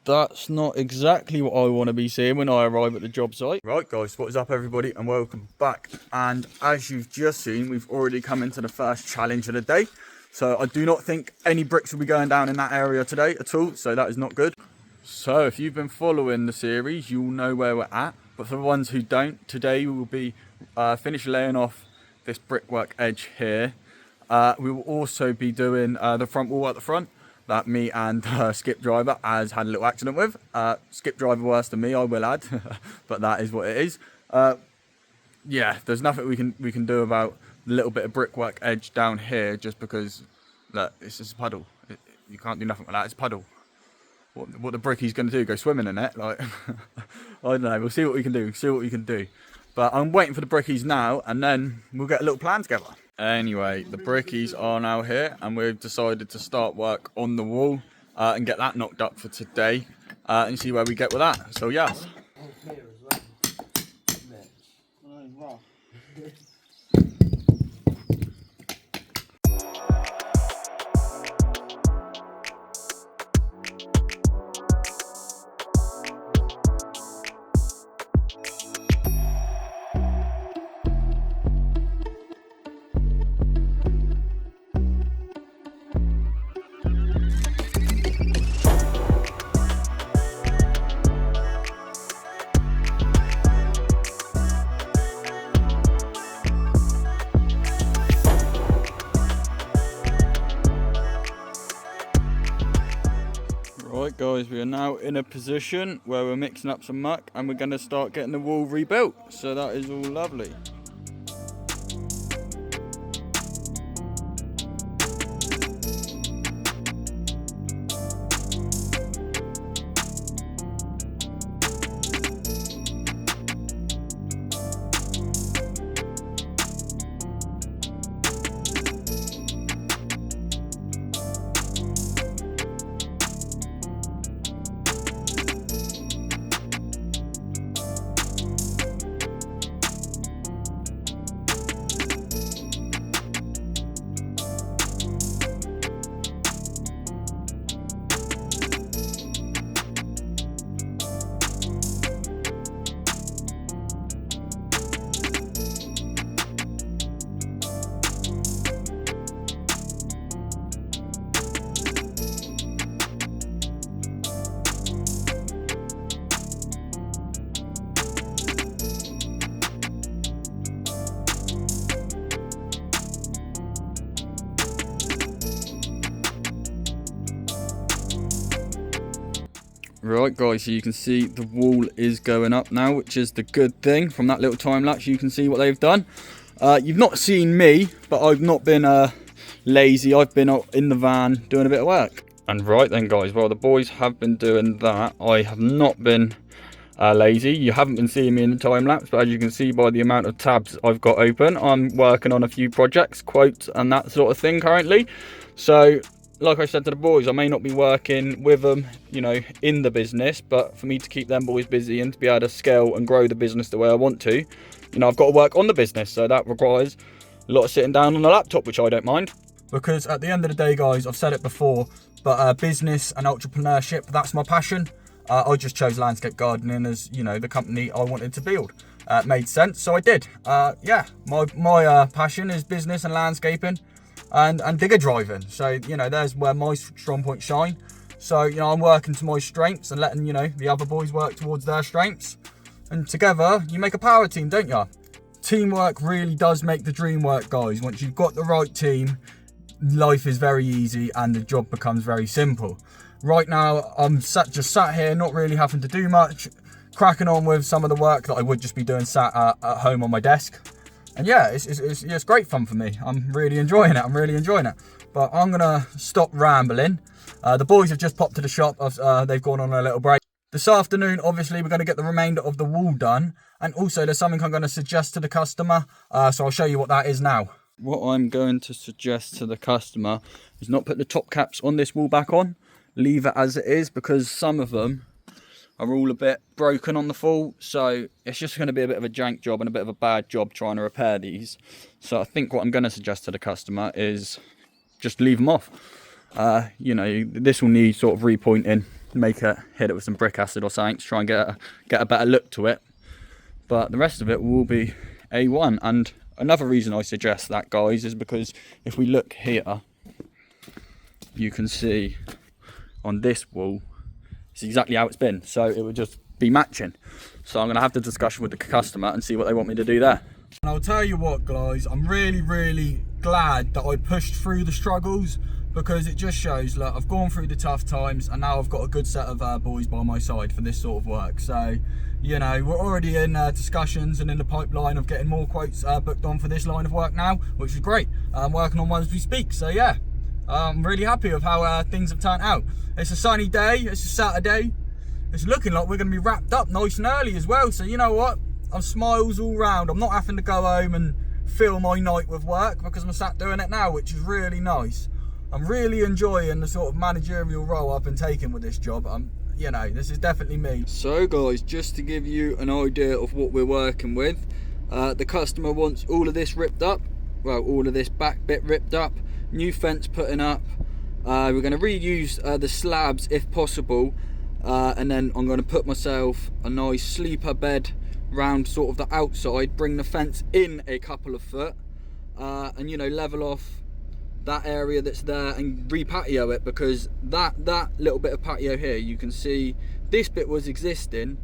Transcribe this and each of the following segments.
that's not exactly what I want to be seeing when I arrive at the job site. Right guys, what is up everybody, and welcome back. And as you've just seen, we've already come into the first challenge of the day. So I do not think any bricks will be going down in that area today at all, so that is not good. So if you've been following the series, you'll know where we're at. But for the ones who don't, today we will be finished laying off this brickwork edge here. We will also be doing the front wall at the front that me and Skip Driver has had a little accident with. Skip Driver worse than me, I will add, but that is what it is. Yeah, there's nothing we can do about the little bit of brickwork edge down here, just because look, it's just a puddle. You can't do nothing with that. It's a puddle. What the brickie's going to do? Go swimming in it? Like, I don't know. We'll see what we can do. See what we can do. But I'm waiting for the brickies now, and then we'll get a little plan together. Anyway, the brickies are now here, and we've decided to start work on the wall and get that knocked up for today and see where we get with that. So, yes. Right guys, we are now in a position where we're mixing up some muck and we're going to start getting the wall rebuilt, so that is all lovely. Right guys, so you can see the wall is going up now, which is the good thing. From that little time lapse you can see what they've done. You've not seen me, but I've not been lazy. I've been in the van doing a bit of work. And right then guys, while the boys have been doing that, I have not been lazy. You haven't been seeing me in the time lapse, but as you can see by the amount of tabs I've got open, I'm working on a few projects, quotes and that sort of thing currently. So like I said to the boys, I may not be working with them, you know, in the business, but for me to keep them boys busy and to be able to scale and grow the business the way I want to, you know, I've got to work on the business. So that requires a lot of sitting down on the laptop, which I don't mind. Because at the end of the day, guys, I've said it before, but business and entrepreneurship, that's my passion. I just chose landscape gardening as, you know, the company I wanted to build. It made sense, so I did. Yeah, my passion is business and landscaping. And digger driving, so you know, there's where my strong points shine. So you know, I'm working to my strengths and letting, you know, the other boys work towards their strengths, and together you make a power team, don't you? Teamwork really does make the dream work, guys. Once you've got the right team, life is very easy and the job becomes very simple. Right now I'm just sat here, not really having to do much, cracking on with some of the work that I would just be doing sat at home on my desk. And yeah, it's great fun for me. I'm really enjoying it. But I'm gonna stop rambling. The boys have just popped to the shop. They've gone on a little break. This afternoon, obviously, we're going to get the remainder of the wall done. And also, there's something I'm going to suggest to the customer. So I'll show you what that is now. What I'm going to suggest to the customer is not put the top caps on this wall back on. Leave it as it is, because some of them are all a bit broken on the fall. So it's just going to be a bit of a jank job and a bit of a bad job trying to repair these. So I think what I'm going to suggest to the customer is just leave them off. You know, this will need sort of repointing hit it with some brick acid or something to try and get a better look to it. But the rest of it will be A1. And another reason I suggest that, guys, is because if we look here, you can see on this wall, it's exactly how it's been. So it would just be matching. So I'm going to have the discussion with the customer and see what they want me to do there. And I'll tell you what, guys, I'm really glad that I pushed through the struggles, because it just shows, look, I've gone through the tough times and now I've got a good set of boys by my side for this sort of work. So, you know, we're already in discussions and in the pipeline of getting more quotes booked on for this line of work now, which is great. I'm working on one as we speak. So yeah, I'm really happy with how things have turned out. It's a sunny day, it's a Saturday. It's looking like we're going to be wrapped up nice and early as well. So you know what? I'm smiles all round. I'm not having to go home and fill my night with work because I'm sat doing it now, which is really nice. I'm really enjoying the sort of managerial role I've been taking with this job. You know, this is definitely me. So guys, just to give you an idea of what we're working with, the customer wants all of this ripped up. Well, all of this back bit ripped up, new fence putting up. We're going to reuse the slabs if possible, and then I'm going to put myself a nice sleeper bed round sort of the outside, bring the fence in a couple of foot, and you know, level off that area that's there and re-patio it, because that little bit of patio here, you can see this bit was existing,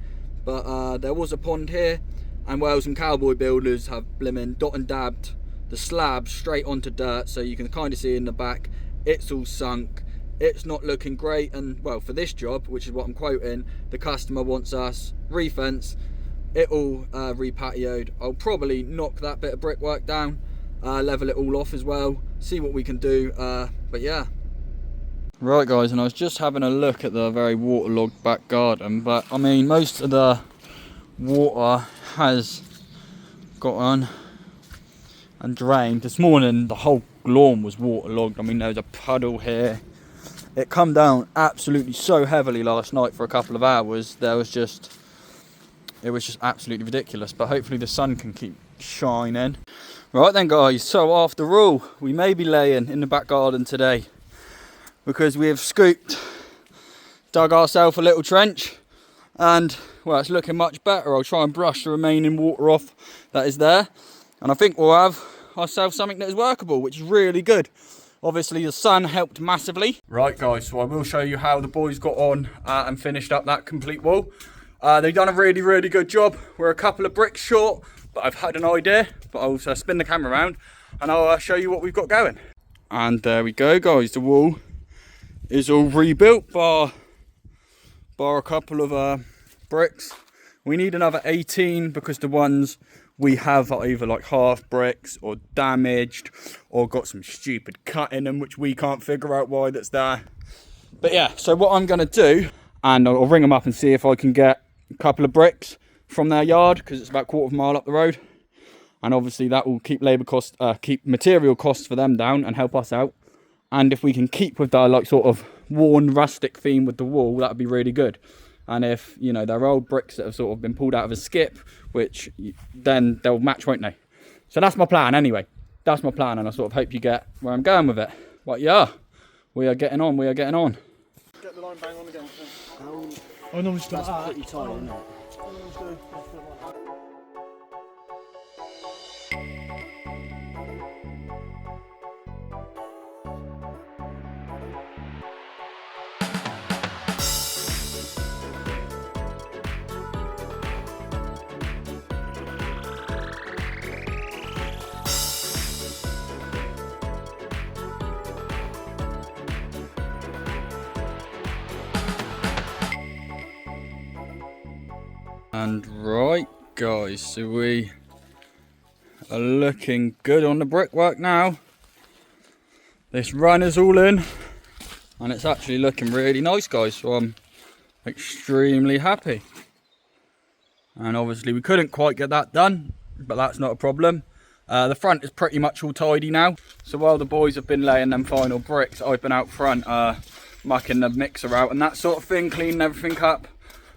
but there was a pond here, and Wales and Cowboy builders have blimmin' dot and dabbed the slab straight onto dirt, so you can kind of see in the back it's all sunk, it's not looking great. And well, for this job, which is what I'm quoting, the customer wants us re-fence it all, re-patioed. I'll probably knock that bit of brickwork down, level it all off as well, see what we can do, but yeah. Right guys, and I was just having a look at the very waterlogged back garden, but I mean, most of the water has got on and drained. This morning the whole lawn was waterlogged. I mean, there was a puddle here. It come down absolutely so heavily last night for a couple of hours. It was just absolutely ridiculous, but hopefully the sun can keep shining. Right then guys, so after all, we may be laying in the back garden today because we have dug ourselves a little trench, and well, it's looking much better. I'll try and brush the remaining water off that is there, and I think we'll have ourselves something that is workable, which is really good. Obviously the sun helped massively. Right guys, so I will show you how the boys got on and finished up that complete wall. They've done a really good job. We're a couple of bricks short, but I've had an idea, but I'll spin the camera around and I'll show you what we've got going. And there we go guys, the wall is all rebuilt bar a couple of bricks. We need another 18 because the ones we have are either like half bricks or damaged or got some stupid cut in them, which we can't figure out why that's there. But yeah, so what I'm gonna do, and I'll ring them up and see if I can get a couple of bricks from their yard, because it's about a quarter of a mile up the road, and obviously that will keep keep material costs for them down and help us out. And if we can keep with the like sort of worn rustic theme with the wall, that would be really good. And if, you know, they're old bricks that have sort of been pulled out of a skip, which then they'll match, won't they? So that's my plan anyway. That's my plan, and I sort of hope you get where I'm going with it. But yeah, we are getting on. Get the line bang on again. I normally start that's pretty tight, isn't it? And right guys, so we are looking good on the brickwork now. This run is all in and it's actually looking really nice guys, so I'm extremely happy. And obviously we couldn't quite get that done, but that's not a problem. The front is pretty much all tidy now. So while the boys have been laying them final bricks, I've been out front mucking the mixer out and that sort of thing, cleaning everything up,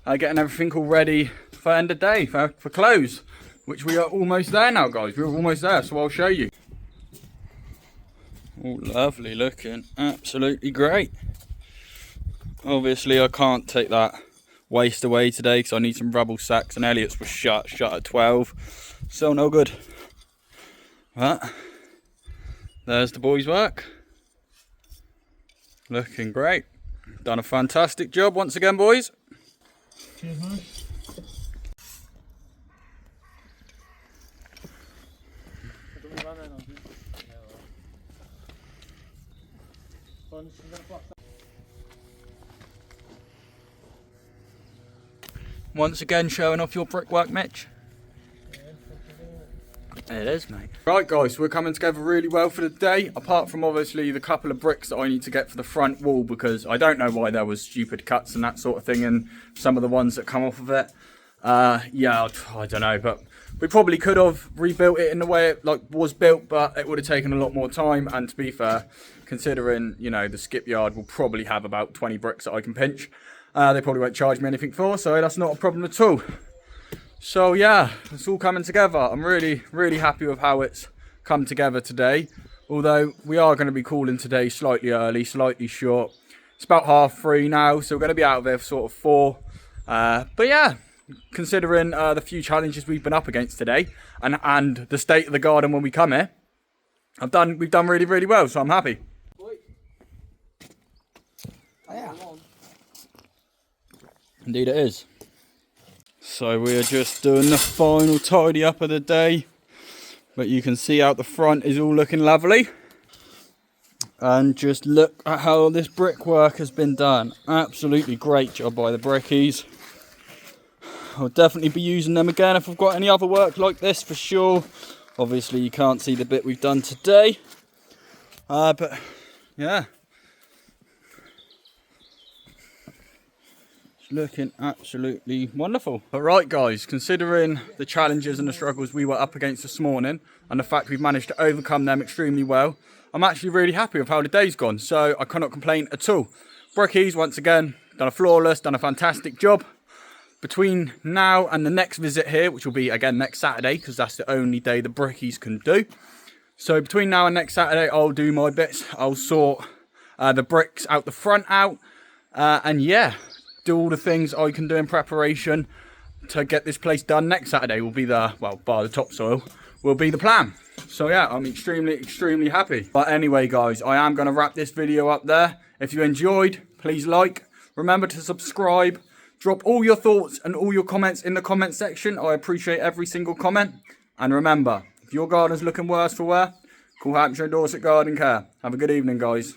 getting everything all ready for end of day, for close, which we are almost there now guys. We're almost there, so I'll show you. All lovely looking, absolutely great. Obviously I can't take that waste away today because I need some rubble sacks, and Elliot's was shut at 12, so no good. But there's the boys' work, looking great. Done a fantastic job once again, boys. Cheers, man. Once again showing off your brickwork, Mitch. It is, mate. Right guys, we're coming together really well for the day, apart from obviously the couple of bricks that I need to get for the front wall, because I don't know why there was stupid cuts and that sort of thing in some of the ones that come off of it. Yeah, I don't know, but we probably could have rebuilt it in the way it was built, but it would have taken a lot more time. And to be fair, considering, you know, the skip yard will probably have about 20 bricks that I can pinch, they probably won't charge me anything for, so that's not a problem at all. So yeah, it's all coming together. I'm really happy with how it's come together today, although we are going to be calling today slightly early, slightly short. It's about 3:30 now, so we're going to be out of there for sort of 4. But yeah, considering the few challenges we've been up against today and the state of the garden when we come here, we've done really well, so I'm happy. Indeed it is. So we are just doing the final tidy up of the day, but you can see out the front is all looking lovely. And just look at how this brickwork has been done. Absolutely great job by the brickies. I'll definitely be using them again if I've got any other work like this, for sure. Obviously you can't see the bit we've done today, but yeah, it's looking absolutely wonderful. But right guys, considering the challenges and the struggles we were up against this morning and the fact we've managed to overcome them extremely well, I'm actually really happy with how the day's gone, so I cannot complain at all. Brickies once again done a fantastic job. Between now and the next visit here, which will be again next Saturday, because that's the only day the brickies can do. So between now and next Saturday, I'll do my bits. I'll sort the bricks out the front out, and yeah, do all the things I can do in preparation to get this place done next Saturday. Will be the, well, bar the topsoil, will be the plan. So yeah, I'm extremely happy. But anyway guys, I am going to wrap this video up there. If you enjoyed, please like, remember to subscribe. Drop all your thoughts and all your comments in the comment section. I appreciate every single comment. And remember, if your garden's looking worse for wear, call Hampshire and Dorset Garden Care. Have a good evening, guys.